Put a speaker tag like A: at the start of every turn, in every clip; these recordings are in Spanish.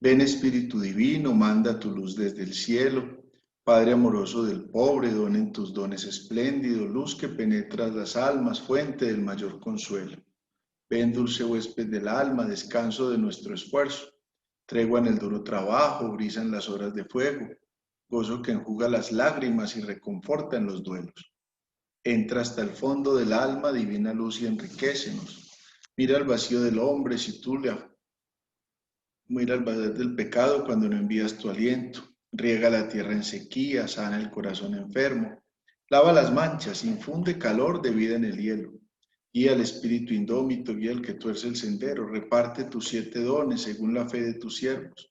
A: Ven Espíritu Divino, manda tu luz desde el cielo. Padre amoroso del pobre, don en tus dones espléndidos, luz que penetras las almas, fuente del mayor consuelo. Ven dulce huésped del alma, descanso de nuestro esfuerzo, tregua en el duro trabajo, brisa en las horas de fuego, gozo que enjuga las lágrimas y reconforta en los duelos. Entra hasta el fondo del alma, divina luz, y enriquécenos. Mira el vacío del hombre si tú le mira el vacío del pecado cuando no envías tu aliento. Riega la tierra en sequía, sana el corazón enfermo. Lava las manchas, infunde calor de vida en el hielo. Guía al espíritu indómito, guía al que tuerce el sendero. Reparte tus 7 dones según la fe de tus siervos.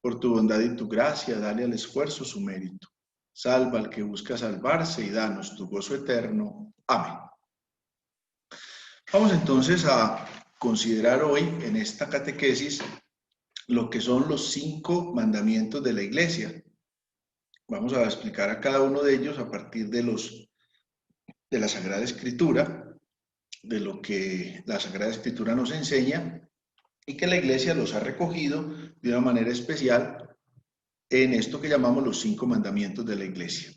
A: Por tu bondad y tu gracia, dale al esfuerzo su mérito. Salva al que busca salvarse y danos tu gozo eterno. Amén. Vamos entonces a considerar hoy en esta catequesis lo que son los 5 mandamientos de la Iglesia. Vamos a explicar a cada uno de ellos a partir de la Sagrada Escritura, de lo que la Sagrada Escritura nos enseña y que la Iglesia los ha recogido de una manera especial en esto que llamamos los 5 mandamientos de la Iglesia.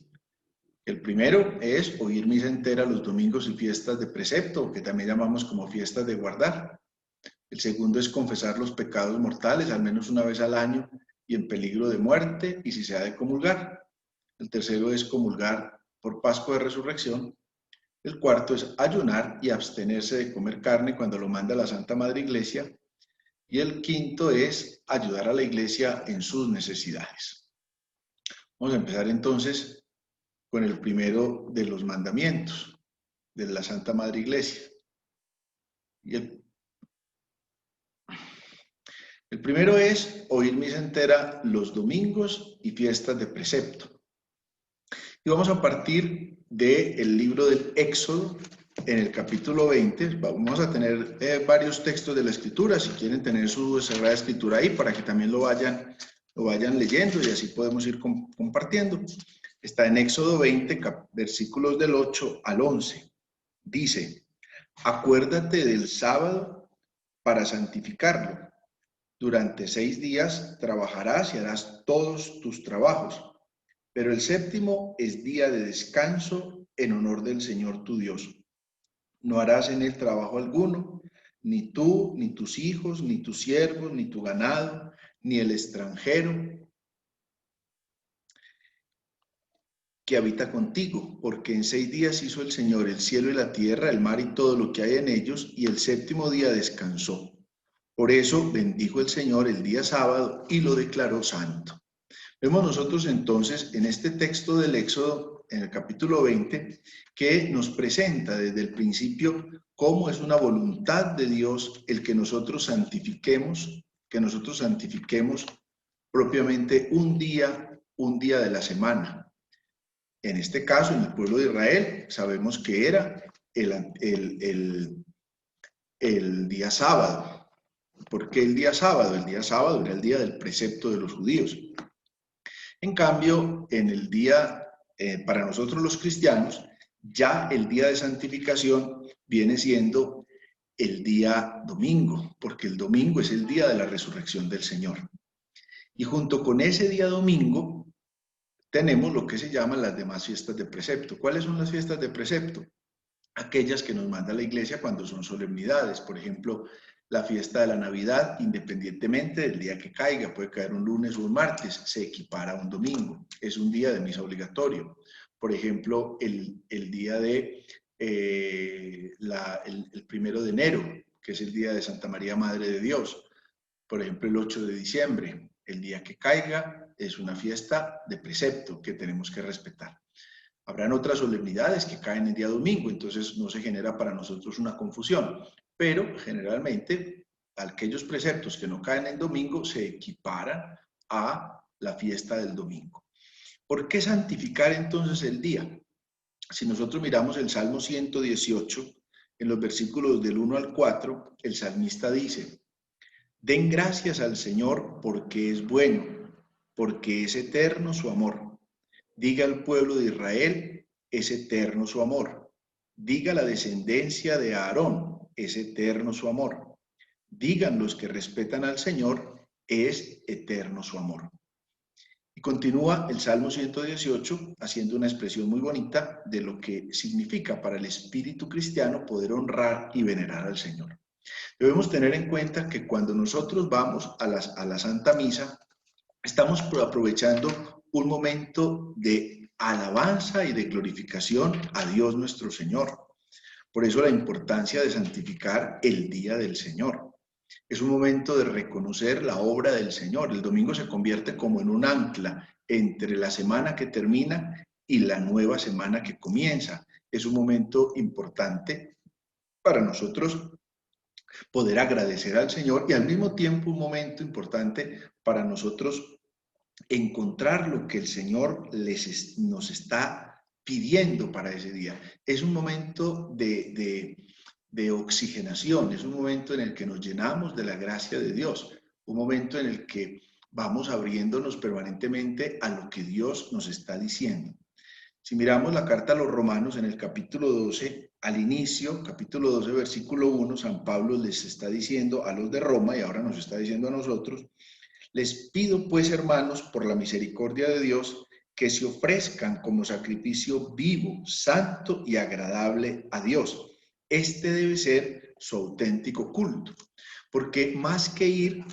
A: El primero es oír misa entera los domingos y fiestas de precepto, que también llamamos como fiestas de guardar. El segundo es confesar los pecados mortales al menos una vez al año y en peligro de muerte, y si se ha de comulgar. El tercero es comulgar por Pascua de Resurrección. El cuarto es ayunar y abstenerse de comer carne cuando lo manda la Santa Madre Iglesia. Y el quinto es ayudar a la Iglesia en sus necesidades. Vamos a empezar entonces con el primero de los mandamientos de la Santa Madre Iglesia. Y el primero es oír misa entera los domingos y fiestas de precepto. Y vamos a partir del libro del Éxodo, en el capítulo 20. Vamos a tener varios textos de la Escritura, si quieren tener su Sagrada Escritura ahí, para que también lo vayan leyendo y así podemos ir compartiendo. Está en Éxodo 20, versículos del 8 al 11. Dice: acuérdate del sábado para santificarlo. Durante 6 días trabajarás y harás todos tus trabajos, pero el séptimo es día de descanso en honor del Señor tu Dios. No harás en él trabajo alguno, ni tú, ni tus hijos, ni tus siervos, ni tu ganado, ni el extranjero que habita contigo, porque en 6 días hizo el Señor el cielo y la tierra, el mar y todo lo que hay en ellos, y el séptimo día descansó. Por eso bendijo el Señor el día sábado y lo declaró santo. Vemos nosotros entonces en este texto del Éxodo, en el capítulo 20, que nos presenta desde el principio cómo es una voluntad de Dios el que nosotros santifiquemos propiamente un día de la semana. En este caso, en el pueblo de Israel, sabemos que era el día sábado. ¿Por qué el día sábado? El día sábado era el día del precepto de los judíos. En cambio, en el día, para nosotros los cristianos, ya el día de santificación viene siendo el día domingo, porque el domingo es el día de la resurrección del Señor. Y junto con ese día domingo, tenemos lo que se llaman las demás fiestas de precepto. ¿Cuáles son las fiestas de precepto? Aquellas que nos manda la Iglesia cuando son solemnidades. Por ejemplo, la fiesta de la Navidad, independientemente del día que caiga, puede caer un lunes o un martes, se equipara a un domingo. Es un día de misa obligatorio. Por ejemplo, el día de el 1 de enero, que es el día de Santa María Madre de Dios. Por ejemplo, el 8 de diciembre, el día que caiga, es una fiesta de precepto que tenemos que respetar. Habrán otras solemnidades que caen el día domingo, entonces no se genera para nosotros una confusión, pero generalmente aquellos preceptos que no caen en domingo se equiparan a la fiesta del domingo. ¿Por qué santificar entonces el día? Si nosotros miramos el Salmo 118, en los versículos del 1 al 4, el salmista dice: den gracias al Señor porque es bueno, porque es eterno su amor. Diga al pueblo de Israel, es eterno su amor. Diga la descendencia de Aarón, es eterno su amor. Digan los que respetan al Señor, es eterno su amor. Y continúa el Salmo 118 haciendo una expresión muy bonita de lo que significa para el espíritu cristiano poder honrar y venerar al Señor. Debemos tener en cuenta que cuando nosotros vamos a la Santa Misa, estamos aprovechando un momento de alabanza y de glorificación a Dios nuestro Señor. Por eso la importancia de santificar el día del Señor. Es un momento de reconocer la obra del Señor. El domingo se convierte como en un ancla entre la semana que termina y la nueva semana que comienza. Es un momento importante para nosotros poder agradecer al Señor y al mismo tiempo un momento importante para nosotros encontrar lo que el Señor nos está pidiendo para ese día. Es un momento de oxigenación, es un momento en el que nos llenamos de la gracia de Dios, un momento en el que vamos abriéndonos permanentemente a lo que Dios nos está diciendo. Si miramos la carta a los Romanos en el capítulo 12, al inicio, capítulo 12, versículo 1, San Pablo les está diciendo a los de Roma, y ahora nos está diciendo a nosotros: les pido pues, hermanos, por la misericordia de Dios, que se ofrezcan como sacrificio vivo, santo y agradable a Dios. Este debe ser su auténtico culto, porque más que ir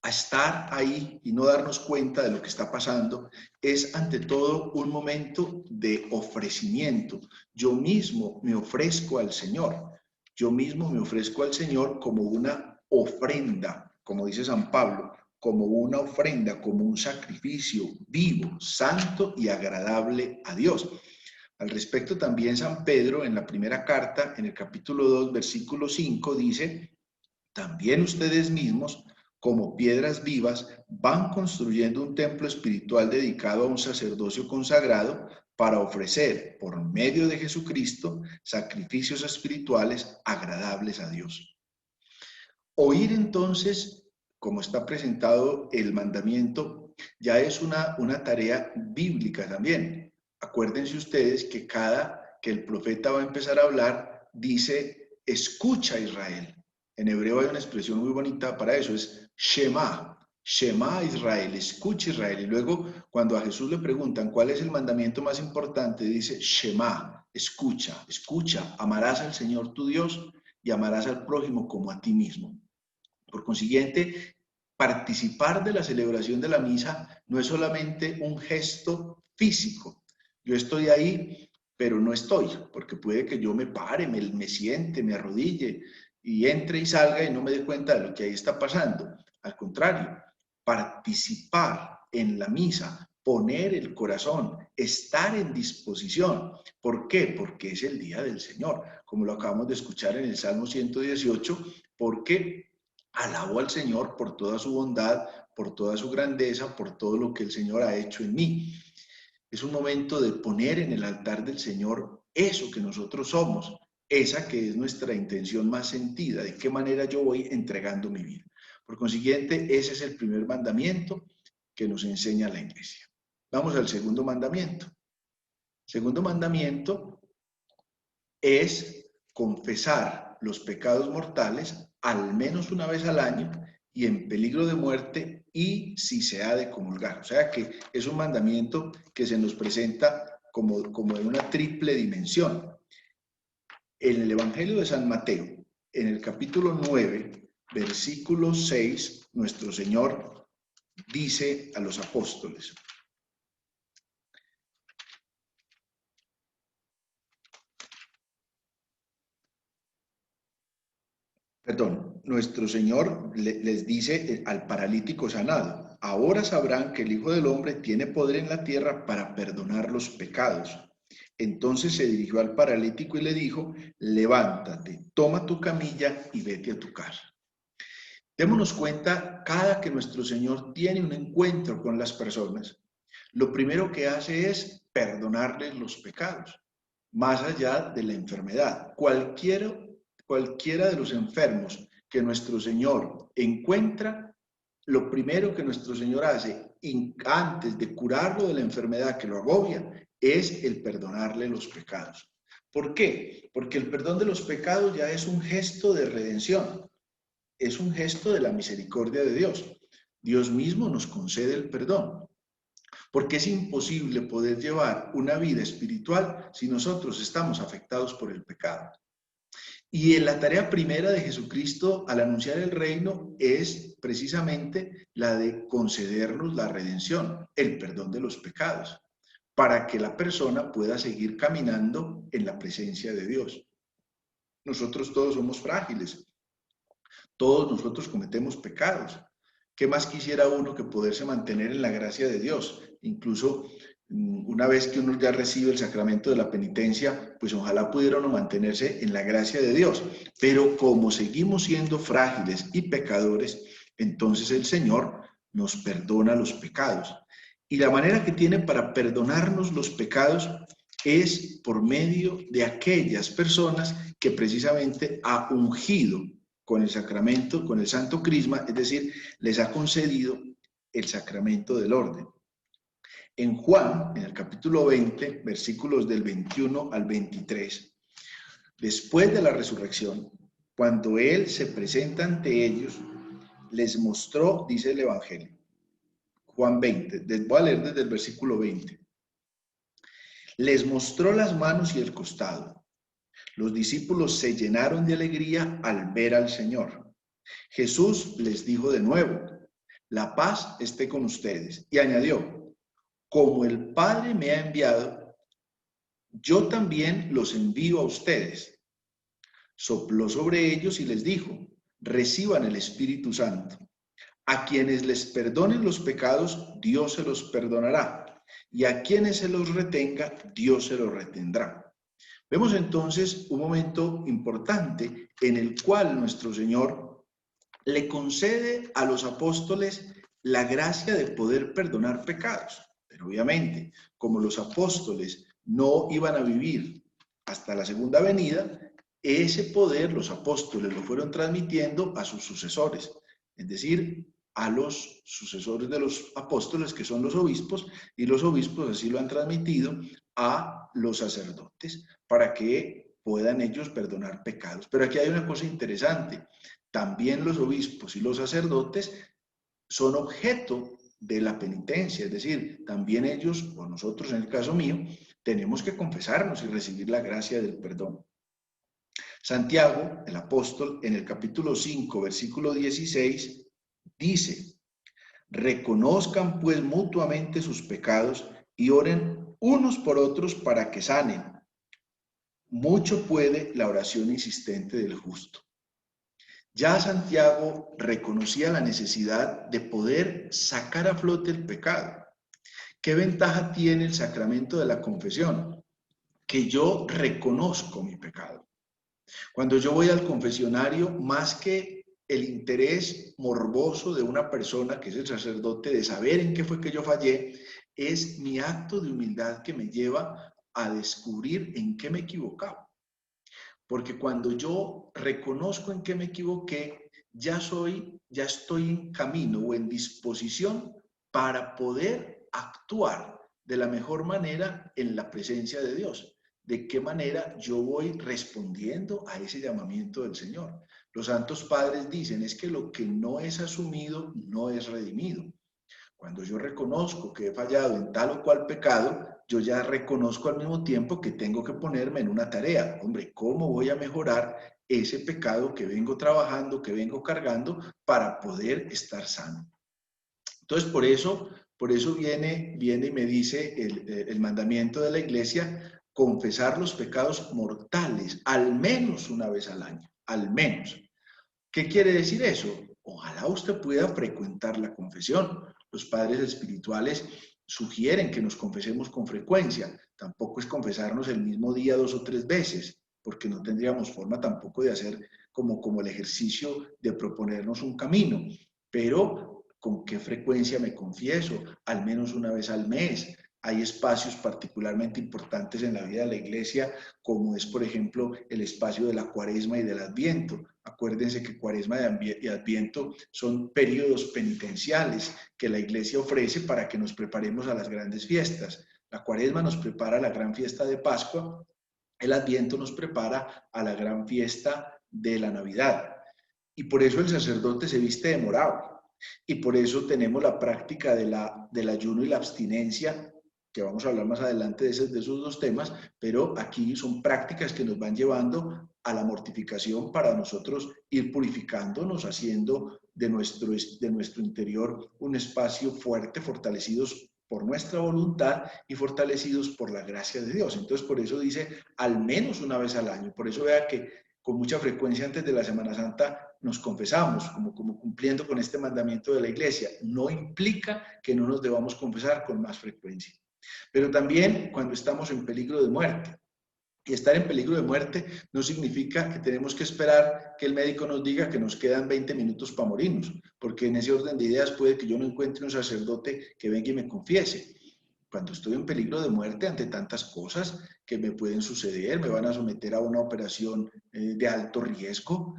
A: a estar ahí y no darnos cuenta de lo que está pasando, es ante todo un momento de ofrecimiento. Yo mismo me ofrezco al Señor, yo mismo me ofrezco al Señor como una ofrenda, como dice San Pablo, como una ofrenda, como un sacrificio vivo, santo y agradable a Dios. Al respecto también San Pedro en la primera carta, en el capítulo 2, versículo 5, dice: también ustedes mismos, como piedras vivas, van construyendo un templo espiritual dedicado a un sacerdocio consagrado para ofrecer, por medio de Jesucristo, sacrificios espirituales agradables a Dios. Oír entonces, como está presentado el mandamiento, ya es una tarea bíblica también. Acuérdense ustedes que cada que el profeta va a empezar a hablar, dice: escucha Israel. En hebreo hay una expresión muy bonita para eso, es Shema. Shema Israel, escucha Israel. Y luego cuando a Jesús le preguntan cuál es el mandamiento más importante, dice Shema, escucha, escucha, amarás al Señor tu Dios y amarás al prójimo como a ti mismo. Por consiguiente, participar de la celebración de la misa no es solamente un gesto físico. Yo estoy ahí, pero no estoy, porque puede que yo me pare, me siente, me arrodille y entre y salga y no me dé cuenta de lo que ahí está pasando. Al contrario, participar en la misa, poner el corazón, estar en disposición. ¿Por qué? Porque es el día del Señor, como lo acabamos de escuchar en el Salmo 118, porque alabo al Señor por toda su bondad, por toda su grandeza, por todo lo que el Señor ha hecho en mí. Es un momento de poner en el altar del Señor eso que nosotros somos, esa que es nuestra intención más sentida, de qué manera yo voy entregando mi vida. Por consiguiente, ese es el primer mandamiento que nos enseña la Iglesia. Vamos al segundo mandamiento. El segundo mandamiento es confesar los pecados mortales al menos una vez al año y en peligro de muerte y si se ha de comulgar. O sea que es un mandamiento que se nos presenta como en una triple dimensión. En el Evangelio de San Mateo, en el capítulo 9, versículo 6, nuestro Señor dice a los apóstoles: nuestro Señor les dice al paralítico sanado: ahora sabrán que el Hijo del Hombre tiene poder en la tierra para perdonar los pecados. Entonces se dirigió al paralítico y le dijo: levántate, toma tu camilla y vete a tu casa. Démonos cuenta, cada que nuestro Señor tiene un encuentro con las personas, lo primero que hace es perdonarles los pecados, más allá de la enfermedad. Cualquiera de los enfermos que nuestro Señor encuentra, lo primero que nuestro Señor hace antes de curarlo de la enfermedad que lo agobia es el perdonarle los pecados. ¿Por qué? Porque el perdón de los pecados ya es un gesto de redención, es un gesto de la misericordia de Dios. Dios mismo nos concede el perdón, porque es imposible poder llevar una vida espiritual si nosotros estamos afectados por el pecado. Y en la tarea primera de Jesucristo al anunciar el reino es precisamente la de concedernos la redención, el perdón de los pecados, para que la persona pueda seguir caminando en la presencia de Dios. Nosotros todos somos frágiles, todos nosotros cometemos pecados. ¿Qué más quisiera uno que poderse mantener en la gracia de Dios? Incluso una vez que uno ya recibe el sacramento de la penitencia, pues ojalá pudiera uno mantenerse en la gracia de Dios. Pero como seguimos siendo frágiles y pecadores, entonces el Señor nos perdona los pecados. Y la manera que tiene para perdonarnos los pecados es por medio de aquellas personas que precisamente ha ungido con el sacramento, con el santo crisma, es decir, les ha concedido el sacramento del orden. En Juan, en el capítulo 20, versículos del 21 al 23, después de la resurrección, cuando Él se presenta ante ellos, les mostró, dice el Evangelio, Juan 20, voy a leer desde el versículo 20, les mostró las manos y el costado. Los discípulos se llenaron de alegría al ver al Señor. Jesús les dijo de nuevo, la paz esté con ustedes. Y añadió, como el Padre me ha enviado, yo también los envío a ustedes. Sopló sobre ellos y les dijo, reciban el Espíritu Santo. A quienes les perdonen los pecados, Dios se los perdonará. Y a quienes se los retenga, Dios se los retendrá. Vemos entonces un momento importante en el cual nuestro Señor le concede a los apóstoles la gracia de poder perdonar pecados. Pero obviamente, como los apóstoles no iban a vivir hasta la segunda venida, ese poder los apóstoles lo fueron transmitiendo a sus sucesores, es decir, a los sucesores de los apóstoles, que son los obispos, y los obispos así lo han transmitido a los sacerdotes para que puedan ellos perdonar pecados. Pero aquí hay una cosa interesante. También los obispos y los sacerdotes son objeto de la penitencia, es decir, también ellos, o nosotros en el caso mío, tenemos que confesarnos y recibir la gracia del perdón. Santiago, el apóstol, en el capítulo 5, versículo 16, dice, reconozcan pues mutuamente sus pecados y oren unos por otros para que sanen. Mucho puede la oración insistente del justo. Ya Santiago reconocía la necesidad de poder sacar a flote el pecado. ¿Qué ventaja tiene el sacramento de la confesión? Que yo reconozco mi pecado. Cuando yo voy al confesionario, más que el interés morboso de una persona, que es el sacerdote, de saber en qué fue que yo fallé, es mi acto de humildad que me lleva a descubrir en qué me equivocaba. Porque cuando yo reconozco en qué me equivoqué, ya estoy en camino o en disposición para poder actuar de la mejor manera en la presencia de Dios. De qué manera yo voy respondiendo a ese llamamiento del Señor. Los santos padres dicen, es que lo que no es asumido no es redimido. Cuando yo reconozco que he fallado en tal o cual pecado, yo ya reconozco al mismo tiempo que tengo que ponerme en una tarea. Hombre, ¿cómo voy a mejorar ese pecado que vengo trabajando, que vengo cargando para poder estar sano? Entonces, por eso viene y me dice el mandamiento de la Iglesia, confesar los pecados mortales al menos una vez al año, al menos. ¿Qué quiere decir eso? Ojalá usted pueda frecuentar la confesión. Los padres espirituales sugieren que nos confesemos con frecuencia. Tampoco es confesarnos el mismo día 2 o 3 veces, porque no tendríamos forma tampoco de hacer como el ejercicio de proponernos un camino. Pero, ¿con qué frecuencia me confieso? Al menos una vez al mes. Hay espacios particularmente importantes en la vida de la Iglesia, como es, por ejemplo, el espacio de la Cuaresma y del Adviento. Acuérdense que Cuaresma y Adviento son periodos penitenciales que la Iglesia ofrece para que nos preparemos a las grandes fiestas. La Cuaresma nos prepara a la gran fiesta de Pascua, el Adviento nos prepara a la gran fiesta de la Navidad. Y por eso el sacerdote se viste de morado. Y por eso tenemos la práctica del ayuno y la abstinencia, que vamos a hablar más adelante de esos dos temas, pero aquí son prácticas que nos van llevando a la mortificación para nosotros ir purificándonos, haciendo de nuestro interior un espacio fuerte, fortalecidos por nuestra voluntad y fortalecidos por la gracia de Dios. Entonces, por eso dice al menos una vez al año. Por eso vea que con mucha frecuencia antes de la Semana Santa nos confesamos, como cumpliendo con este mandamiento de la Iglesia. No implica que no nos debamos confesar con más frecuencia. Pero también cuando estamos en peligro de muerte. Y estar en peligro de muerte no significa que tenemos que esperar que el médico nos diga que nos quedan 20 minutos para morirnos, porque en ese orden de ideas puede que yo no encuentre un sacerdote que venga y me confiese. Cuando estoy en peligro de muerte ante tantas cosas que me pueden suceder, me van a someter a una operación de alto riesgo,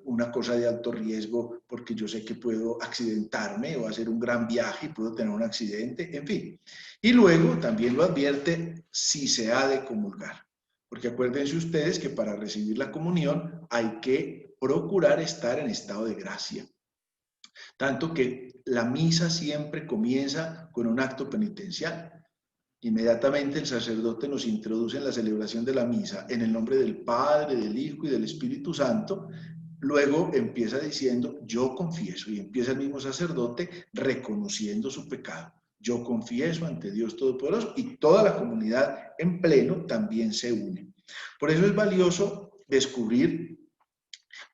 A: una cosa de alto riesgo porque yo sé que puedo accidentarme o hacer un gran viaje y puedo tener un accidente, en fin. Y luego también lo advierte si se ha de comulgar, porque acuérdense ustedes que para recibir la comunión hay que procurar estar en estado de gracia. Tanto que la misa siempre comienza con un acto penitencial. Inmediatamente el sacerdote nos introduce en la celebración de la misa en el nombre del Padre, del Hijo y del Espíritu Santo. Luego empieza diciendo, yo confieso, y empieza el mismo sacerdote reconociendo su pecado. Yo confieso ante Dios Todopoderoso, y toda la comunidad en pleno también se une. Por eso es valioso descubrir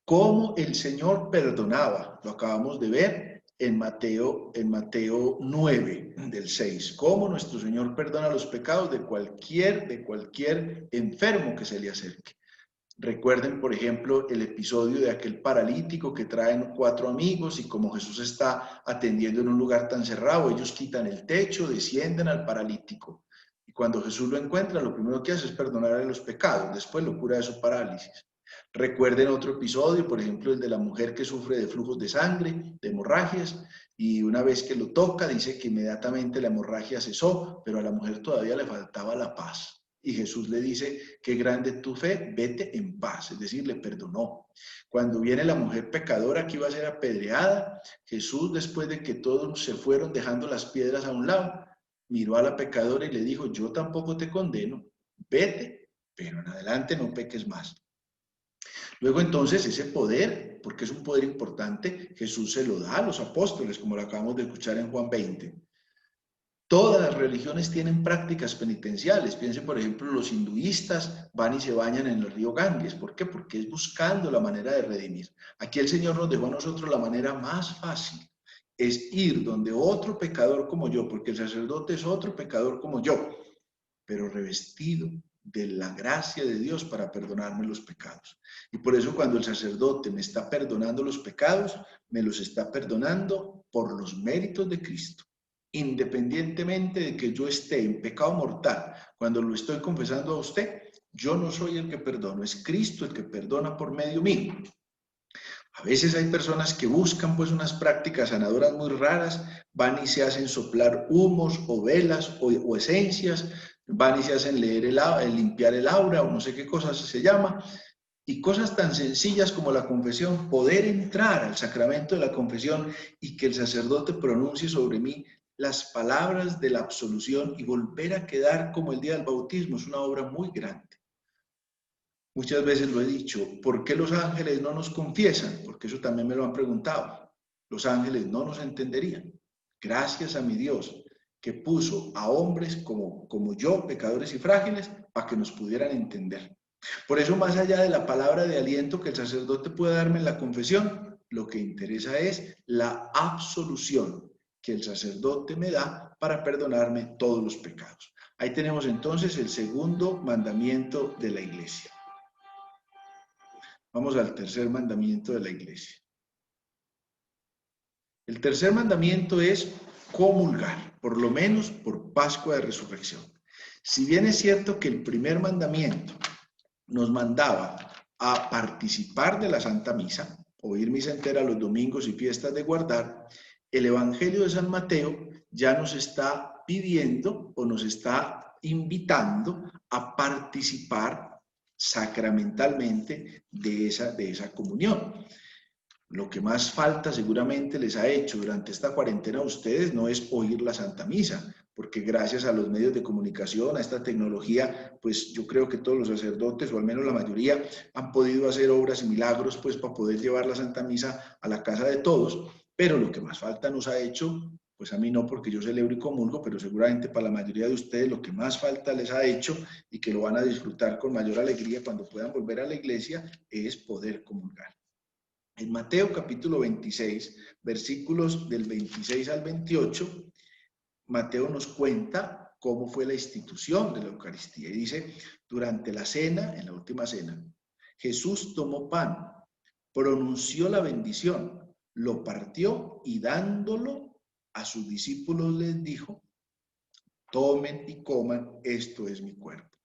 A: cómo el Señor perdonaba. Lo acabamos de ver en Mateo 9, del 6. Cómo nuestro Señor perdona los pecados de cualquier enfermo que se le acerque. Recuerden, por ejemplo, el episodio de aquel paralítico que traen 4 amigos y como Jesús está atendiendo en un lugar tan cerrado, ellos quitan el techo, descienden al paralítico. Y cuando Jesús lo encuentra, lo primero que hace es perdonarle los pecados, después lo cura de su parálisis. Recuerden otro episodio, por ejemplo, el de la mujer que sufre de flujos de sangre, de hemorragias, y una vez que lo toca, dice que inmediatamente la hemorragia cesó, pero a la mujer todavía le faltaba la paz. Y Jesús le dice, qué grande tu fe, vete en paz, es decir, le perdonó. Cuando viene la mujer pecadora que iba a ser apedreada, Jesús, después de que todos se fueron dejando las piedras a un lado, miró a la pecadora y le dijo, yo tampoco te condeno, vete, pero en adelante no peques más. Luego entonces ese poder, porque es un poder importante, Jesús se lo da a los apóstoles, como lo acabamos de escuchar en Juan 20. Todas las religiones tienen prácticas penitenciales. Piensen, por ejemplo, los hinduistas van y se bañan en el río Ganges. ¿Por qué? Porque es buscando la manera de redimir. Aquí el Señor nos dejó a nosotros la manera más fácil. Es ir donde otro pecador como yo, porque el sacerdote es otro pecador como yo, pero revestido de la gracia de Dios para perdonarme los pecados. Y por eso cuando el sacerdote me está perdonando los pecados, me los está perdonando por los méritos de Cristo. Independientemente de que yo esté en pecado mortal, cuando lo estoy confesando a usted, yo no soy el que perdono, es Cristo el que perdona por medio mío. A veces hay personas que buscan pues unas prácticas sanadoras muy raras, van y se hacen soplar humos o velas o esencias, van y se hacen leer limpiar el aura o no sé qué cosas se llama, y cosas tan sencillas como la confesión, poder entrar al sacramento de la confesión y que el sacerdote pronuncie sobre mí las palabras de la absolución y volver a quedar como el día del bautismo, es una obra muy grande. Muchas veces lo he dicho, ¿por qué los ángeles no nos confiesan? Porque eso también me lo han preguntado. Los ángeles no nos entenderían. Gracias a mi Dios que puso a hombres como yo, pecadores y frágiles, para que nos pudieran entender. Por eso, más allá de la palabra de aliento que el sacerdote puede darme en la confesión, lo que interesa es la absolución que el sacerdote me da para perdonarme todos los pecados. Ahí tenemos entonces el segundo mandamiento de la Iglesia. Vamos al tercer mandamiento de la Iglesia. El tercer mandamiento es comulgar, por lo menos por Pascua de Resurrección. Si bien es cierto que el primer mandamiento nos mandaba a participar de la Santa Misa, oír misa entera los domingos y fiestas de guardar, el Evangelio de San Mateo ya nos está pidiendo o nos está invitando a participar sacramentalmente de esa comunión. Lo que más falta seguramente les ha hecho durante esta cuarentena a ustedes no es oír la Santa Misa, porque gracias a los medios de comunicación, a esta tecnología, pues yo creo que todos los sacerdotes, o al menos la mayoría, han podido hacer obras y milagros pues para poder llevar la Santa Misa a la casa de todos, pero lo que más falta nos ha hecho, pues a mí no porque yo celebro y comulgo, pero seguramente para la mayoría de ustedes lo que más falta les ha hecho y que lo van a disfrutar con mayor alegría cuando puedan volver a la iglesia es poder comulgar. En Mateo capítulo 26, versículos del 26 al 28, Mateo nos cuenta cómo fue la institución de la Eucaristía. Y dice, durante la cena, en la última cena, Jesús tomó pan, pronunció la bendición, lo partió y dándolo a sus discípulos les dijo, tomen y coman, esto es mi cuerpo.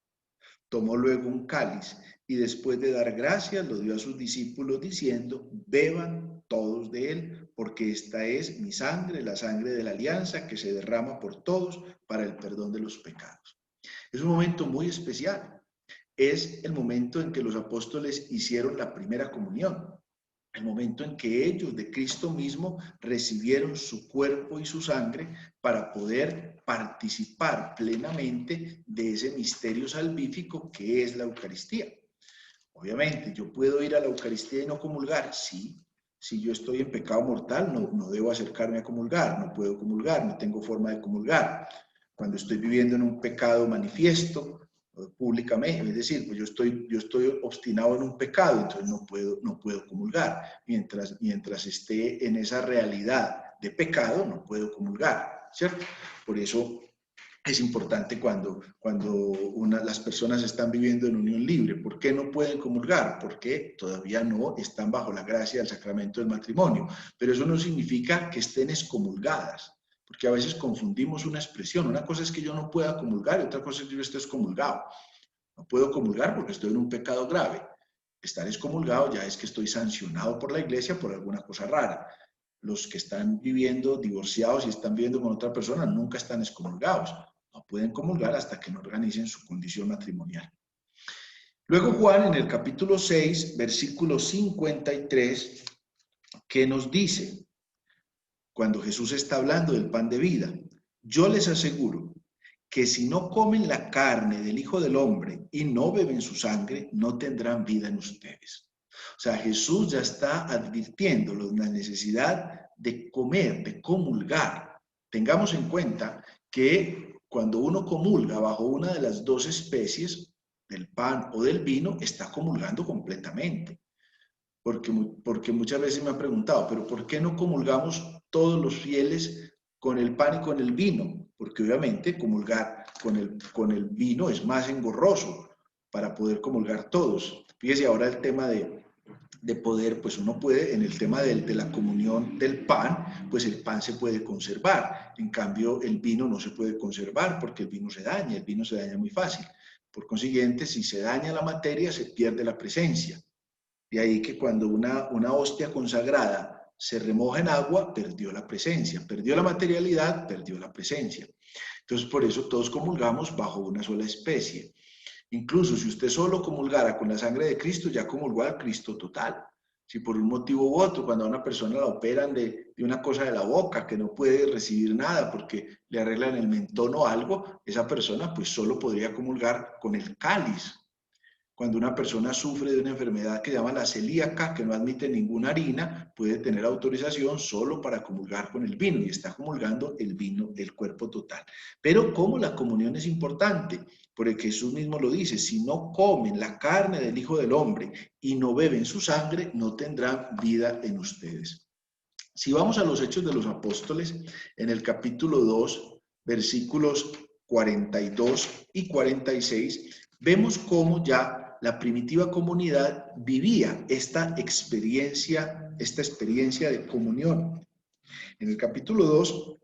A: Tomó luego un cáliz y después de dar gracias lo dio a sus discípulos diciendo, beban todos de él, porque esta es mi sangre, la sangre de la alianza que se derrama por todos para el perdón de los pecados. Es un momento muy especial. Es el momento en que los apóstoles hicieron la primera comunión. El momento en que ellos de Cristo mismo recibieron su cuerpo y su sangre para poder participar plenamente de ese misterio salvífico que es la Eucaristía. Obviamente, yo puedo ir a la Eucaristía y no comulgar, sí. Si yo estoy en pecado mortal, no debo acercarme a comulgar, no puedo comulgar, no tengo forma de comulgar. Cuando estoy viviendo en un pecado manifiesto, públicamente, es decir, pues yo estoy obstinado en un pecado, entonces no puedo comulgar. Mientras esté en esa realidad de pecado, no puedo comulgar, ¿cierto? Por eso es importante cuando las personas están viviendo en unión libre. ¿Por qué no pueden comulgar? Porque todavía no están bajo la gracia del sacramento del matrimonio. Pero eso no significa que estén excomulgadas, porque a veces confundimos una expresión. Una cosa es que yo no pueda comulgar y otra cosa es que yo esté excomulgado. No puedo comulgar porque estoy en un pecado grave. Estar excomulgado ya es que estoy sancionado por la iglesia por alguna cosa rara. Los que están viviendo divorciados y están viviendo con otra persona nunca están excomulgados. No pueden comulgar hasta que no organicen su condición matrimonial. Luego Juan en el capítulo 6, versículo 53, ¿qué nos dice? Cuando Jesús está hablando del pan de vida, yo les aseguro que si no comen la carne del Hijo del Hombre y no beben su sangre, no tendrán vida en ustedes. O sea, Jesús ya está advirtiendo la necesidad de comer, de comulgar. Tengamos en cuenta que cuando uno comulga bajo una de las dos especies, del pan o del vino, está comulgando completamente. Porque muchas veces me han preguntado, pero ¿por qué no comulgamos todos los fieles con el pan y con el vino? Porque obviamente comulgar con el vino es más engorroso para poder comulgar todos. Fíjese ahora el tema de poder, pues uno puede, en el tema de la comunión del pan, pues el pan se puede conservar. En cambio, el vino no se puede conservar porque el vino se daña muy fácil. Por consiguiente, si se daña la materia, se pierde la presencia. De ahí que cuando una hostia consagrada se remoja en agua, perdió la presencia, perdió la materialidad, perdió la presencia. Entonces, por eso todos comulgamos bajo una sola especie. Incluso si usted solo comulgara con la sangre de Cristo, ya comulgó al Cristo total. Si por un motivo u otro, cuando a una persona la operan de una cosa de la boca, que no puede recibir nada porque le arreglan el mentón o algo, esa persona pues solo podría comulgar con el cáliz. Cuando una persona sufre de una enfermedad que se llama la celíaca, que no admite ninguna harina, puede tener autorización solo para comulgar con el vino y está comulgando el vino del cuerpo total. Pero como la comunión es importante, porque Jesús mismo lo dice, si no comen la carne del Hijo del Hombre y no beben su sangre, no tendrán vida en ustedes. Si vamos a los Hechos de los Apóstoles, en el capítulo 2, versículos 42 y 46, vemos cómo ya la primitiva comunidad vivía esta experiencia de comunión. En el capítulo 2,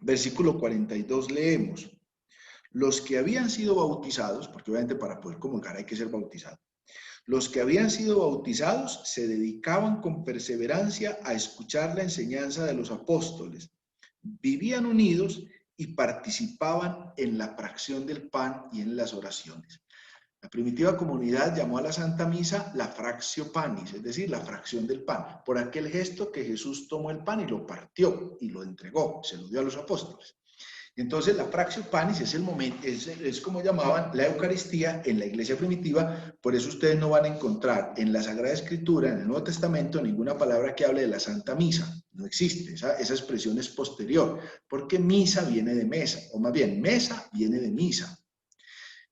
A: versículo 42 leemos, los que habían sido bautizados, porque obviamente para poder comulgar hay que ser bautizado, los que habían sido bautizados se dedicaban con perseverancia a escuchar la enseñanza de los apóstoles, vivían unidos y participaban en la fracción del pan y en las oraciones. La primitiva comunidad llamó a la Santa Misa la fractio panis, es decir, la fracción del pan, por aquel gesto que Jesús tomó el pan y lo partió y lo entregó, se lo dio a los apóstoles. Entonces, la fractio panis es el momento, es como llamaban la Eucaristía en la iglesia primitiva. Por eso ustedes no van a encontrar en la Sagrada Escritura, en el Nuevo Testamento, ninguna palabra que hable de la Santa Misa. No existe, esa expresión es posterior, porque misa viene de mesa, o más bien, mesa viene de misa.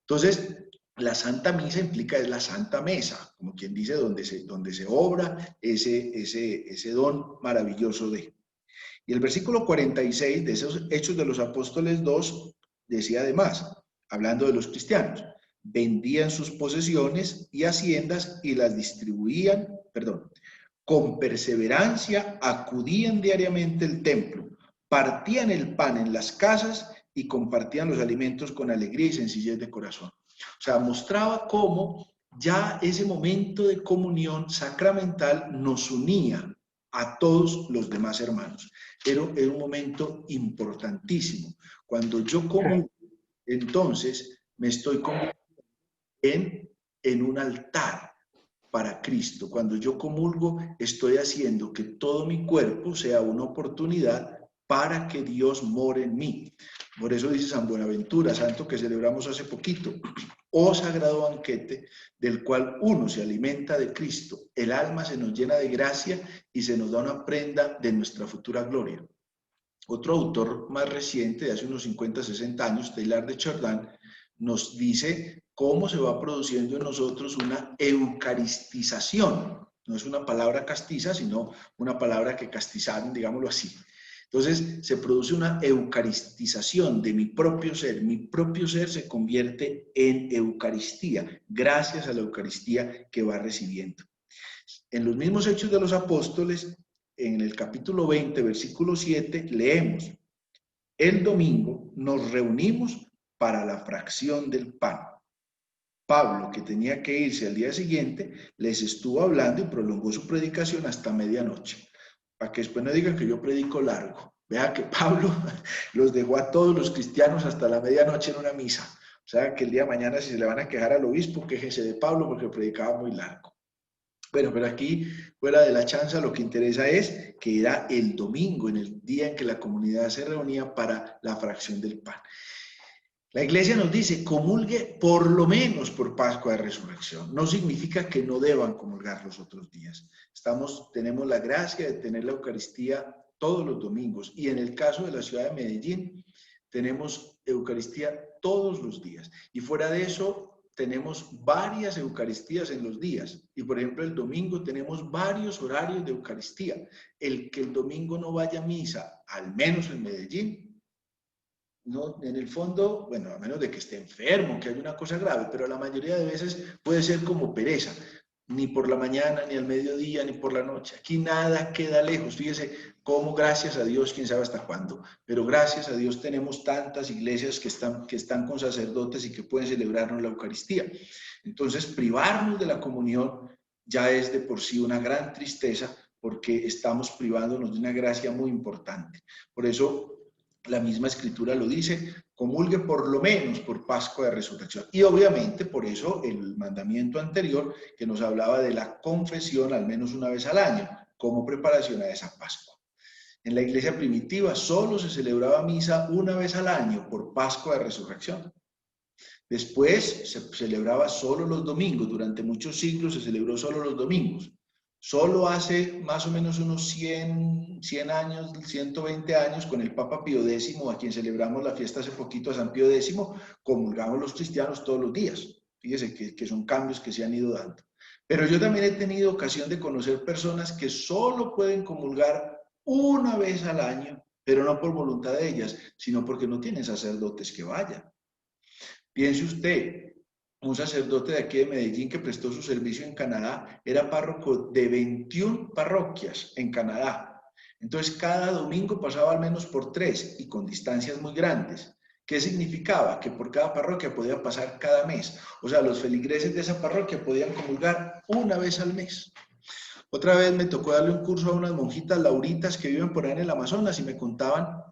A: Entonces, la Santa Misa implica es la Santa Mesa, como quien dice, donde se obra ese don maravilloso de... Y el versículo 46 de esos Hechos de los Apóstoles 2 decía además, hablando de los cristianos, vendían sus posesiones y haciendas y las distribuían, con perseverancia acudían diariamente al templo, partían el pan en las casas y compartían los alimentos con alegría y sencillez de corazón. O sea, mostraba cómo ya ese momento de comunión sacramental nos unía a todos los demás hermanos. Pero era un momento importantísimo. Cuando yo comulgo, entonces me estoy convirtiendo en un altar para Cristo. Cuando yo comulgo, estoy haciendo que todo mi cuerpo sea una oportunidad para que Dios more en mí. Por eso dice San Buenaventura, santo que celebramos hace poquito, oh sagrado banquete del cual uno se alimenta de Cristo, el alma se nos llena de gracia y se nos da una prenda de nuestra futura gloria. Otro autor más reciente, de hace unos 50, 60 años, Teilhard de Chardin, nos dice cómo se va produciendo en nosotros una eucaristización. No es una palabra castiza, sino una palabra que castizaron, digámoslo así. Entonces se produce una eucaristización de mi propio ser se convierte en Eucaristía, gracias a la Eucaristía que va recibiendo. En los mismos Hechos de los Apóstoles, en el capítulo 20, versículo 7, leemos, el domingo nos reunimos para la fracción del pan. Pablo, que tenía que irse al día siguiente, les estuvo hablando y prolongó su predicación hasta medianoche. Para que después no digan que yo predico largo. Vea que Pablo los dejó a todos los cristianos hasta la medianoche en una misa. O sea, que el día de mañana si se le van a quejar al obispo, quéjense de Pablo porque predicaba muy largo. Bueno, pero aquí, fuera de la chanza, lo que interesa es que era el domingo, en el día en que la comunidad se reunía para la fracción del pan. La iglesia nos dice, comulgue por lo menos por Pascua de Resurrección. No significa que no deban comulgar los otros días. Tenemos la gracia de tener la Eucaristía todos los domingos. Y en el caso de la ciudad de Medellín, tenemos Eucaristía todos los días. Y fuera de eso, tenemos varias Eucaristías en los días. Y por ejemplo, el domingo tenemos varios horarios de Eucaristía. El que el domingo no vaya a misa, al menos en Medellín, no, en el fondo, bueno, a menos de que esté enfermo, que haya una cosa grave, pero la mayoría de veces puede ser como pereza, ni por la mañana, ni al mediodía, ni por la noche. Aquí nada queda lejos. Fíjese cómo, gracias a Dios, quién sabe hasta cuándo, pero gracias a Dios tenemos tantas iglesias que están con sacerdotes y que pueden celebrarnos la Eucaristía. Entonces, privarnos de la comunión ya es de por sí una gran tristeza, porque estamos privándonos de una gracia muy importante. Por eso, la misma Escritura lo dice, comulgue por lo menos por Pascua de Resurrección. Y obviamente por eso el mandamiento anterior que nos hablaba de la confesión al menos una vez al año, como preparación a esa Pascua. En la iglesia primitiva solo se celebraba misa una vez al año por Pascua de Resurrección. Después se celebraba solo los domingos, durante muchos siglos se celebró solo los domingos. Solo hace más o menos unos 100 años, 120 años, con el Papa Pío X, a quien celebramos la fiesta hace poquito a San Pío X, comulgamos los cristianos todos los días. Fíjese que son cambios que se han ido dando. Pero yo también he tenido ocasión de conocer personas que solo pueden comulgar una vez al año, pero no por voluntad de ellas, sino porque no tienen sacerdotes que vayan. Piense usted, un sacerdote de aquí de Medellín que prestó su servicio en Canadá, era párroco de 21 parroquias en Canadá. Entonces, cada domingo pasaba al menos por 3 y con distancias muy grandes. ¿Qué significaba? Que por cada parroquia podía pasar cada mes. O sea, los feligreses de esa parroquia podían comulgar una vez al mes. Otra vez me tocó darle un curso a unas monjitas lauritas que viven por ahí en el Amazonas y me contaban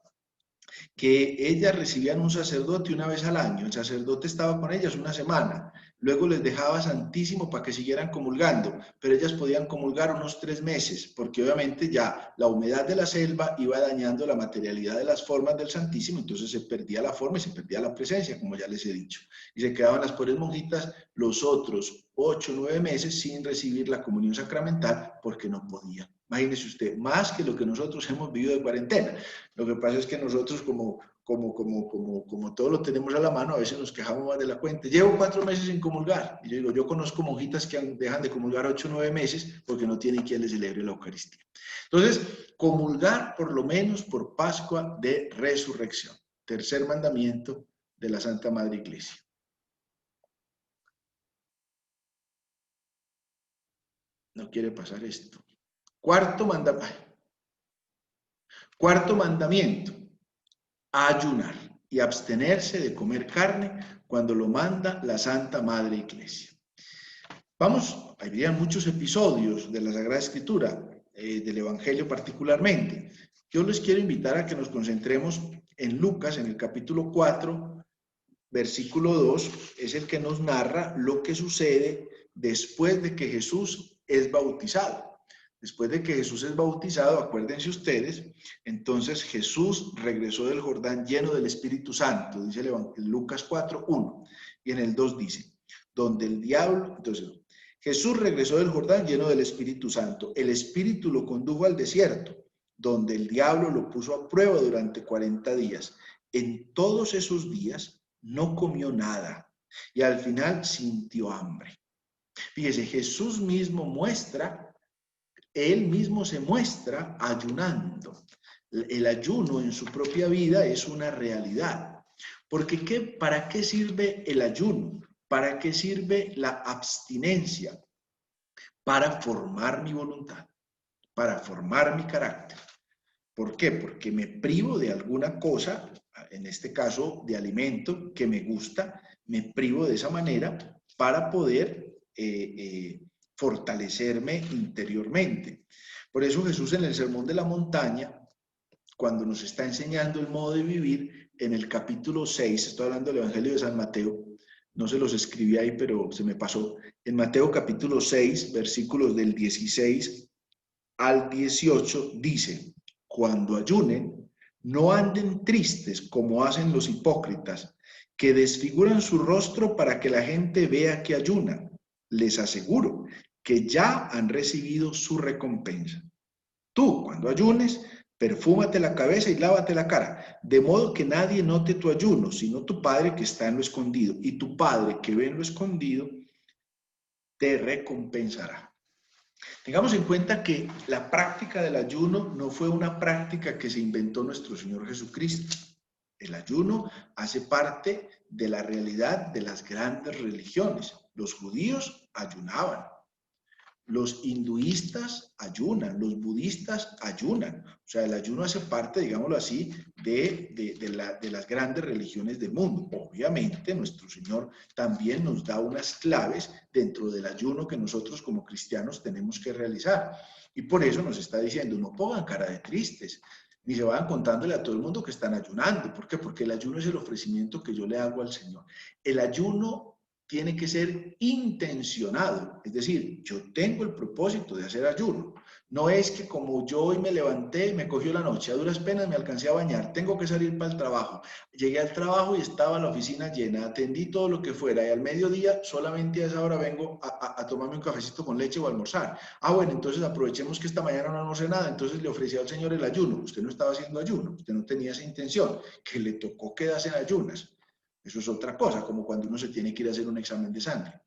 A: que ellas recibían un sacerdote una vez al año. El sacerdote estaba con ellas una semana, luego les dejaba santísimo para que siguieran comulgando, pero ellas podían comulgar unos 3 meses, porque obviamente ya la humedad de la selva iba dañando la materialidad de las formas del Santísimo, entonces se perdía la forma y se perdía la presencia, como ya les he dicho. Y se quedaban las pobres monjitas los otros 8 o 9 meses sin recibir la comunión sacramental porque no podían. Imagínese usted, más que lo que nosotros hemos vivido de cuarentena. Lo que pasa es que nosotros como todo lo tenemos a la mano, a veces nos quejamos más de la cuenta. Llevo 4 meses sin comulgar. Y yo digo, yo conozco monjitas que dejan de comulgar 8 o 9 meses porque no tienen quien les celebre la Eucaristía. Entonces, comulgar por lo menos por Pascua de Resurrección. Tercer mandamiento de la Santa Madre Iglesia. No quiere pasar esto. Cuarto mandamiento, ayunar y abstenerse de comer carne cuando lo manda la Santa Madre Iglesia. Vamos, habría muchos episodios de la Sagrada Escritura, del Evangelio particularmente. Yo les quiero invitar a que nos concentremos en Lucas, en el capítulo 4, versículo 2, es el que nos narra lo que sucede después de que Jesús es bautizado. Después de que Jesús es bautizado, acuérdense ustedes, entonces Jesús regresó del Jordán lleno del Espíritu Santo, dice Lucas 4, 1, y en el 2 dice, donde el diablo, entonces, Jesús regresó del Jordán lleno del Espíritu Santo, el Espíritu lo condujo al desierto, donde el diablo lo puso a prueba durante 40 días. En todos esos días no comió nada y al final sintió hambre. Fíjese, Jesús mismo él mismo se muestra ayunando. El ayuno en su propia vida es una realidad. Porque ¿para qué sirve el ayuno? ¿Para qué sirve la abstinencia? Para formar mi voluntad, para formar mi carácter. ¿Por qué? Porque me privo de alguna cosa, en este caso de alimento que me gusta, me privo de esa manera para poder fortalecerme interiormente. Por eso Jesús en el Sermón de la Montaña, cuando nos está enseñando el modo de vivir, en el capítulo 6, estoy hablando del Evangelio de San Mateo, no se los escribí ahí, pero se me pasó. En Mateo capítulo 6, versículos del 16 al 18, dice, cuando ayunen, no anden tristes como hacen los hipócritas, que desfiguran su rostro para que la gente vea que ayunan. Les aseguro que ya han recibido su recompensa. Tú, cuando ayunes, perfúmate la cabeza y lávate la cara, de modo que nadie note tu ayuno, sino tu Padre que está en lo escondido. Y tu Padre que ve en lo escondido, te recompensará. Tengamos en cuenta que la práctica del ayuno no fue una práctica que se inventó nuestro Señor Jesucristo. El ayuno hace parte de la realidad de las grandes religiones. Los judíos ayunaban. Los hinduistas ayunan, los budistas ayunan. O sea, el ayuno hace parte, digámoslo así, de las grandes religiones del mundo. Obviamente, nuestro Señor también nos da unas claves dentro del ayuno que nosotros como cristianos tenemos que realizar. Y por eso nos está diciendo, no pongan cara de tristes, ni se vayan contándole a todo el mundo que están ayunando. ¿Por qué? Porque el ayuno es el ofrecimiento que yo le hago al Señor. El ayuno tiene que ser intencionado, es decir, yo tengo el propósito de hacer ayuno. No es que como yo hoy me levanté, me cogió la noche, a duras penas me alcancé a bañar, tengo que salir para el trabajo. Llegué al trabajo y estaba la oficina llena, atendí todo lo que fuera y al mediodía solamente a esa hora vengo a tomarme un cafecito con leche o a almorzar. Ah, bueno, entonces aprovechemos que esta mañana no almorcé nada, entonces le ofrecí al Señor el ayuno. Usted no estaba haciendo ayuno, usted no tenía esa intención, que le tocó quedarse en ayunas. Eso es otra cosa, como cuando uno se tiene que ir a hacer un examen de sangre.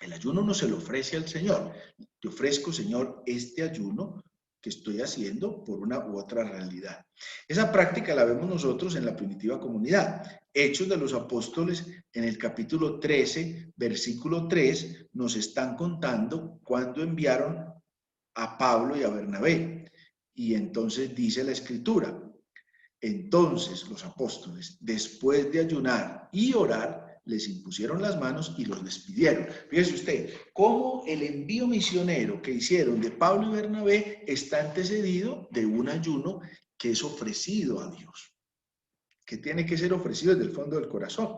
A: El ayuno no se lo ofrece al Señor. Te ofrezco, Señor, este ayuno que estoy haciendo por una u otra realidad. Esa práctica la vemos nosotros en la primitiva comunidad. Hechos de los Apóstoles, en el capítulo 13, versículo 3, nos están contando cuando enviaron a Pablo y a Bernabé. Y entonces dice la Escritura, entonces los apóstoles, después de ayunar y orar, les impusieron las manos y los despidieron. Fíjese usted, cómo el envío misionero que hicieron de Pablo y Bernabé está antecedido de un ayuno que es ofrecido a Dios, que tiene que ser ofrecido desde el fondo del corazón.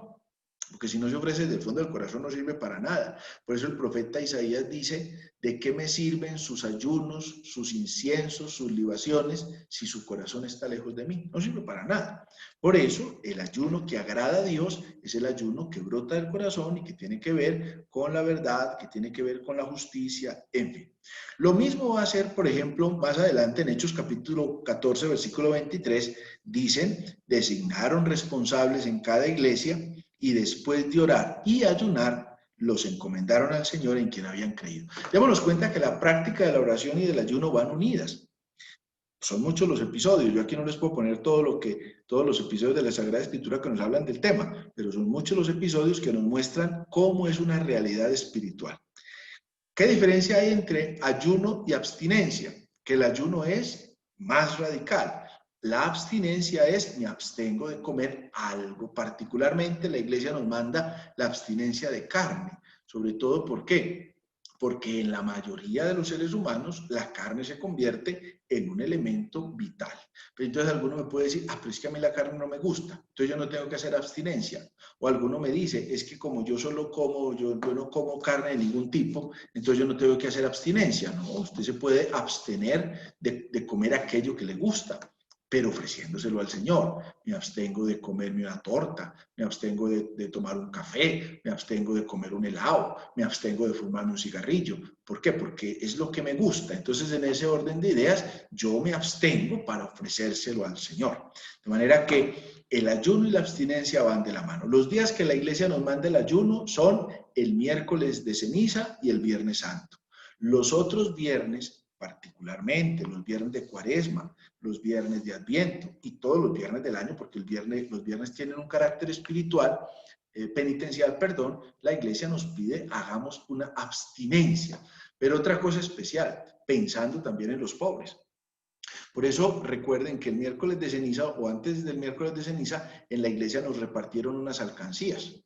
A: porque si no se ofrece desde el fondo del corazón no sirve para nada. Por eso el profeta Isaías dice, ¿de qué me sirven sus ayunos, sus inciensos, sus libaciones, si su corazón está lejos de mí? No sirve para nada. Por eso el ayuno que agrada a Dios es el ayuno que brota del corazón y que tiene que ver con la verdad, que tiene que ver con la justicia, en fin. Lo mismo va a ser, por ejemplo, más adelante en Hechos capítulo 14, versículo 23, dicen, designaron responsables en cada iglesia y después de orar y ayunar, los encomendaron al Señor en quien habían creído. Démonos cuenta que la práctica de la oración y del ayuno van unidas. Son muchos los episodios, yo aquí no les puedo poner todos los episodios de la Sagrada Escritura que nos hablan del tema, pero son muchos los episodios que nos muestran cómo es una realidad espiritual. ¿Qué diferencia hay entre ayuno y abstinencia? Que el ayuno es más radical. La abstinencia es, me abstengo de comer algo. Particularmente la iglesia nos manda la abstinencia de carne. Sobre todo, ¿por qué? Porque en la mayoría de los seres humanos la carne se convierte en un elemento vital. Pero entonces alguno me puede decir, pero es que a mí la carne no me gusta, entonces yo no tengo que hacer abstinencia. O alguno me dice, es que como yo solo como, yo no como carne de ningún tipo, entonces yo no tengo que hacer abstinencia. No, usted se puede abstener de comer aquello que le gusta, pero ofreciéndoselo al Señor. Me abstengo de comerme una torta, me abstengo de tomar un café, me abstengo de comer un helado, me abstengo de fumarme un cigarrillo. ¿Por qué? Porque es lo que me gusta. Entonces, en ese orden de ideas, yo me abstengo para ofrecérselo al Señor. De manera que el ayuno y la abstinencia van de la mano. Los días que la iglesia nos manda el ayuno son el miércoles de ceniza y el viernes santo. Los otros viernes, particularmente los viernes de Cuaresma, los viernes de Adviento y todos los viernes del año, porque los viernes tienen un carácter espiritual, penitencial, perdón, la iglesia nos pide hagamos una abstinencia. Pero otra cosa especial, pensando también en los pobres. Por eso recuerden que el miércoles de ceniza o antes del miércoles de ceniza en la iglesia nos repartieron unas alcancías,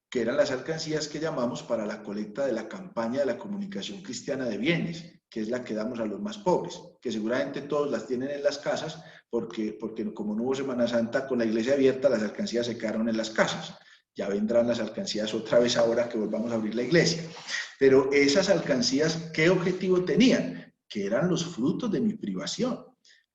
A: que eran las alcancías que llamamos para la colecta de la campaña de la comunicación cristiana de bienes, que es la que damos a los más pobres, que seguramente todos las tienen en las casas, porque como no hubo Semana Santa con la iglesia abierta, las alcancías se quedaron en las casas. Ya vendrán las alcancías otra vez ahora que volvamos a abrir la iglesia. Pero esas alcancías, ¿qué objetivo tenían? Que eran los frutos de mi privación,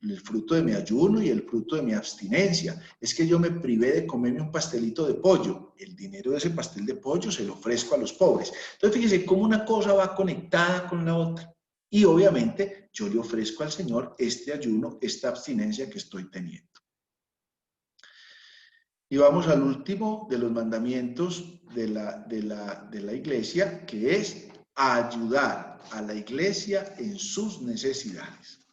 A: el fruto de mi ayuno y el fruto de mi abstinencia. Es que yo me privé de comerme un pastelito de pollo. El dinero de ese pastel de pollo se lo ofrezco a los pobres. Entonces, fíjense cómo una cosa va conectada con la otra. Y obviamente yo le ofrezco al Señor este ayuno, esta abstinencia que estoy teniendo. Y vamos al último de los mandamientos de la iglesia, que es ayudar a la iglesia en sus necesidades.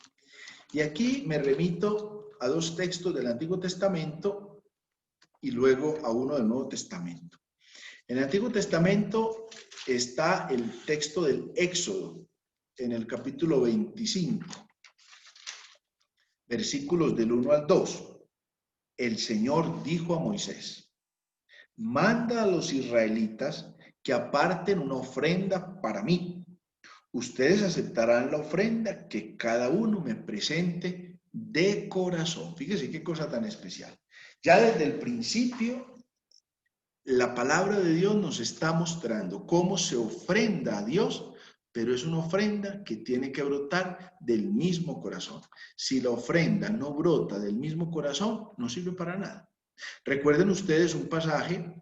A: Y aquí me remito a dos textos del Antiguo Testamento y luego a uno del Nuevo Testamento. En el Antiguo Testamento está el texto del Éxodo, en el capítulo 25, versículos del 1 al 2. El Señor dijo a Moisés, manda a los israelitas que aparten una ofrenda para mí. Ustedes aceptarán la ofrenda que cada uno me presente de corazón. Fíjese qué cosa tan especial. Ya desde el principio, la palabra de Dios nos está mostrando cómo se ofrenda a Dios, pero es una ofrenda que tiene que brotar del mismo corazón. Si la ofrenda no brota del mismo corazón, no sirve para nada. Recuerden ustedes un pasaje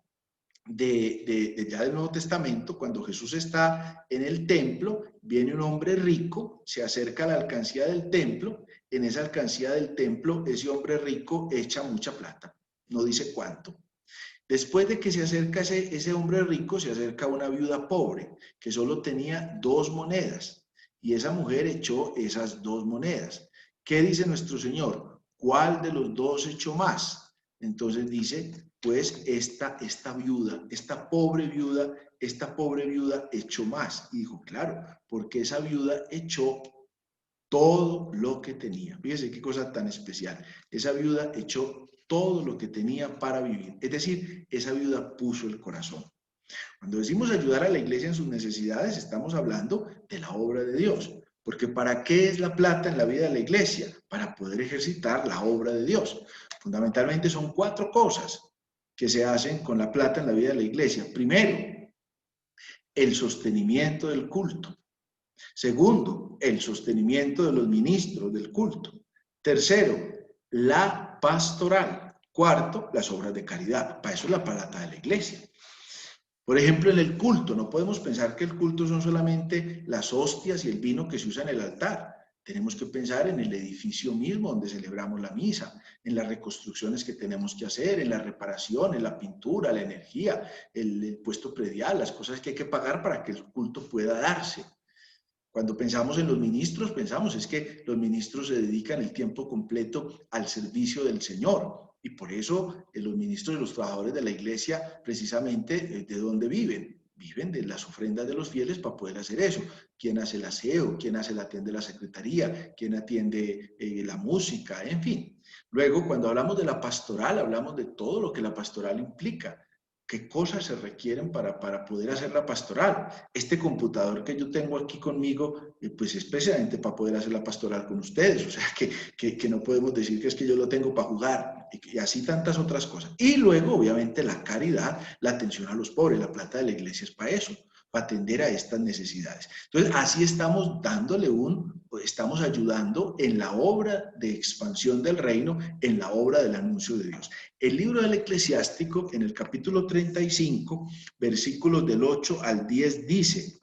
A: ya del Nuevo Testamento, cuando Jesús está en el templo, viene un hombre rico, se acerca a la alcancía del templo, en esa alcancía del templo ese hombre rico echa mucha plata, no dice cuánto. Después de que se acerca ese hombre rico, se acerca una viuda pobre, que solo tenía 2 monedas, y esa mujer echó esas 2 monedas. ¿Qué dice nuestro Señor? ¿Cuál de los 2 echó más? Entonces dice, pues esta viuda, esta pobre viuda echó más. Y dijo, claro, porque esa viuda echó todo lo que tenía. Fíjese qué cosa tan especial. Esa viuda echó todo lo que tenía para vivir. Es decir, esa viuda puso el corazón. Cuando decimos ayudar a la iglesia en sus necesidades, estamos hablando de la obra de Dios. Porque ¿para qué es la plata en la vida de la iglesia? Para poder ejercitar la obra de Dios. Fundamentalmente son 4 cosas que se hacen con la plata en la vida de la iglesia. Primero, el sostenimiento del culto. Segundo, el sostenimiento de los ministros del culto. Tercero, la pastoral. Cuarto, las obras de caridad. Para eso es la plata de la iglesia. Por ejemplo, en el culto, no podemos pensar que el culto son solamente las hostias y el vino que se usa en el altar. Tenemos que pensar en el edificio mismo donde celebramos la misa, en las reconstrucciones que tenemos que hacer, en la reparación, en la pintura, la energía, el puesto predial, las cosas que hay que pagar para que el culto pueda darse. Cuando pensamos en los ministros, pensamos es que los ministros se dedican el tiempo completo al servicio del Señor. Y por eso los ministros y los trabajadores de la iglesia, precisamente, ¿de dónde viven? Viven de las ofrendas de los fieles para poder hacer eso. ¿Quién hace el aseo? ¿Quién atiende la secretaría? ¿Quién atiende la música? En fin. Luego, cuando hablamos de la pastoral, hablamos de todo lo que la pastoral implica. ¿Qué cosas se requieren para poder hacer la pastoral? Este computador que yo tengo aquí conmigo, pues es precisamente para poder hacer la pastoral con ustedes. O sea, que no podemos decir que es que yo lo tengo para jugar. Y así tantas otras cosas. Y luego, obviamente, la caridad, la atención a los pobres. La plata de la iglesia es para eso, para atender a estas necesidades. Entonces, así estamos dándole estamos ayudando en la obra de expansión del reino, en la obra del anuncio de Dios. El libro del Eclesiástico, en el capítulo 35, versículos del 8 al 10, dice: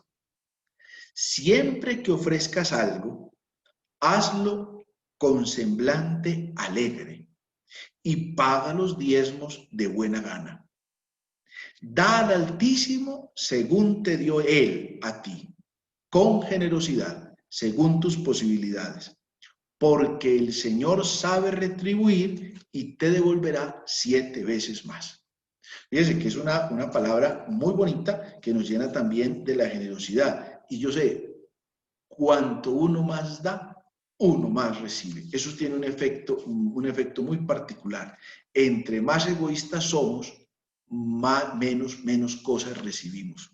A: siempre que ofrezcas algo, hazlo con semblante alegre y paga los diezmos de buena gana. Da al Altísimo según te dio Él a ti, con generosidad, según tus posibilidades, porque el Señor sabe retribuir y te devolverá 7 veces más. Fíjense que es una palabra muy bonita que nos llena también de la generosidad. Y yo sé, cuanto uno más da, uno más recibe. Eso tiene un efecto muy particular. Entre más egoístas somos, menos cosas recibimos.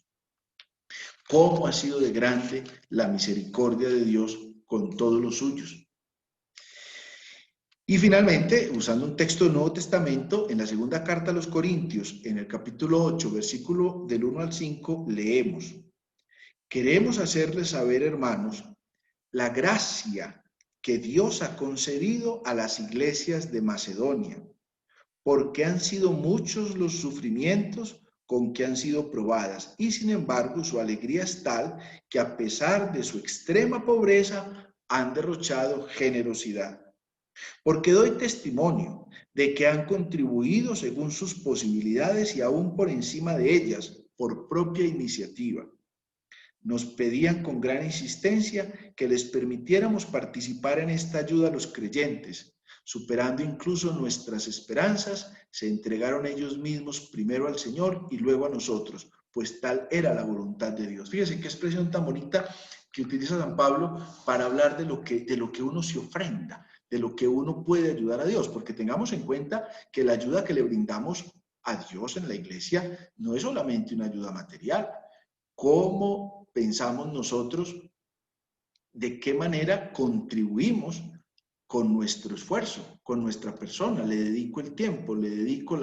A: ¿Cómo ha sido de grande la misericordia de Dios con todos los suyos? Y finalmente, usando un texto del Nuevo Testamento, en la segunda carta a los Corintios, en el capítulo 8, versículo del 1 al 5, leemos: queremos hacerles saber, hermanos, la gracia que Dios ha concedido a las iglesias de Macedonia, porque han sido muchos los sufrimientos con que han sido probadas, y sin embargo su alegría es tal que a pesar de su extrema pobreza han derrochado generosidad. Porque doy testimonio de que han contribuido según sus posibilidades y aún por encima de ellas, por propia iniciativa. Nos pedían con gran insistencia que les permitiéramos participar en esta ayuda a los creyentes. Superando incluso nuestras esperanzas, se entregaron ellos mismos primero al Señor y luego a nosotros, pues tal era la voluntad de Dios. Fíjense qué expresión tan bonita que utiliza San Pablo para hablar de lo que uno se ofrenda, de lo que uno puede ayudar a Dios, porque tengamos en cuenta que la ayuda que le brindamos a Dios en la iglesia no es solamente una ayuda material. ¿Cómo pensamos nosotros de qué manera contribuimos con nuestro esfuerzo, con nuestra persona? Le dedico el tiempo, le dedico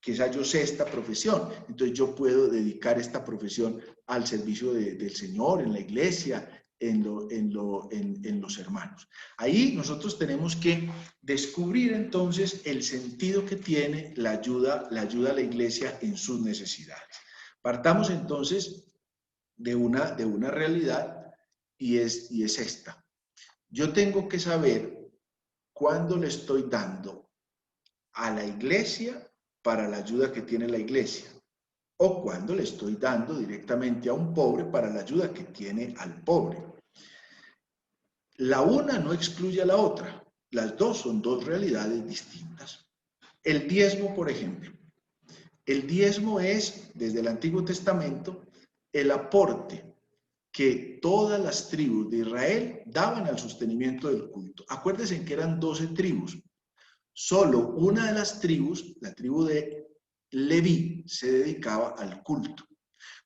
A: quizá yo sé esta profesión, entonces yo puedo dedicar esta profesión al servicio del Señor, en la iglesia, en los hermanos. Ahí nosotros tenemos que descubrir entonces el sentido que tiene la ayuda a la iglesia en sus necesidades. Partamos entonces de una realidad y es esta. Yo tengo que saber cuándo le estoy dando a la iglesia para la ayuda que tiene la iglesia, o cuándo le estoy dando directamente a un pobre para la ayuda que tiene al pobre. La una no excluye a la otra, las dos son dos realidades distintas. El diezmo, por ejemplo. El diezmo es, desde el Antiguo Testamento, el aporte que todas las tribus de Israel daban al sostenimiento del culto. Acuérdense que eran 12 tribus. Solo una de las tribus, la tribu de Leví, se dedicaba al culto.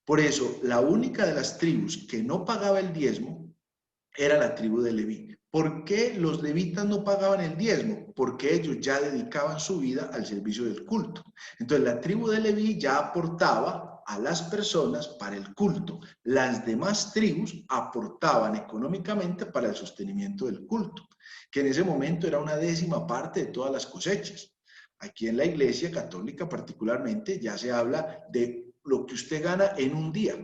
A: Por eso, la única de las tribus que no pagaba el diezmo era la tribu de Leví. ¿Por qué los levitas no pagaban el diezmo? Porque ellos ya dedicaban su vida al servicio del culto. Entonces la tribu de Leví ya aportaba a las personas para el culto. Las demás tribus aportaban económicamente para el sostenimiento del culto, que en ese momento era una décima parte de todas las cosechas. Aquí en la Iglesia Católica particularmente ya se habla de lo que usted gana en un día,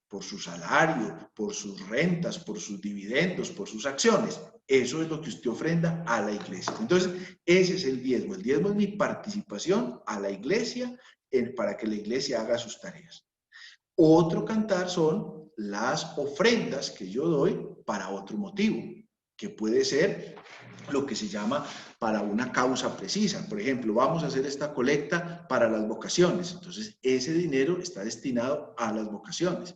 A: por su salario, por sus rentas, por sus dividendos, por sus acciones. Eso es lo que usted ofrenda a la iglesia. Entonces, ese es el diezmo. El diezmo es mi participación a la iglesia para que la iglesia haga sus tareas. Otro cantar son las ofrendas que yo doy para otro motivo, que puede ser lo que se llama para una causa precisa. Por ejemplo, vamos a hacer esta colecta para las vocaciones. Entonces, ese dinero está destinado a las vocaciones.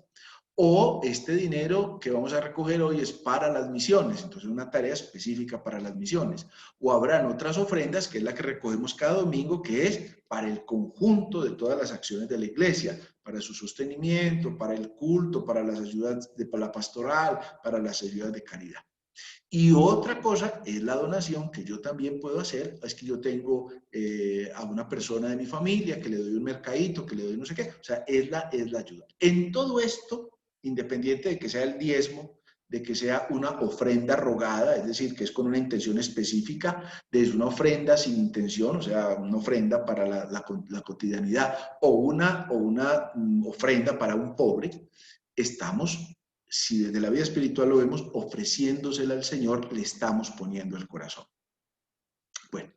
A: O este dinero que vamos a recoger hoy es para las misiones, entonces una tarea específica para las misiones. O habrán otras ofrendas, que es la que recogemos cada domingo, que es para el conjunto de todas las acciones de la iglesia, para su sostenimiento, para el culto, para las ayudas para la pastoral, para las ayudas de caridad. Y otra cosa es la donación que yo también puedo hacer, es que yo tengo a una persona de mi familia que le doy un mercadito, que le doy no sé qué, o sea, es la ayuda. En todo esto, independiente de que sea el diezmo, de que sea una ofrenda rogada, es decir, que es con una intención específica, desde una ofrenda sin intención, o sea, una ofrenda para la cotidianidad, o una ofrenda para un pobre, estamos, si desde la vida espiritual lo vemos, ofreciéndosela al Señor, le estamos poniendo el corazón. Bueno,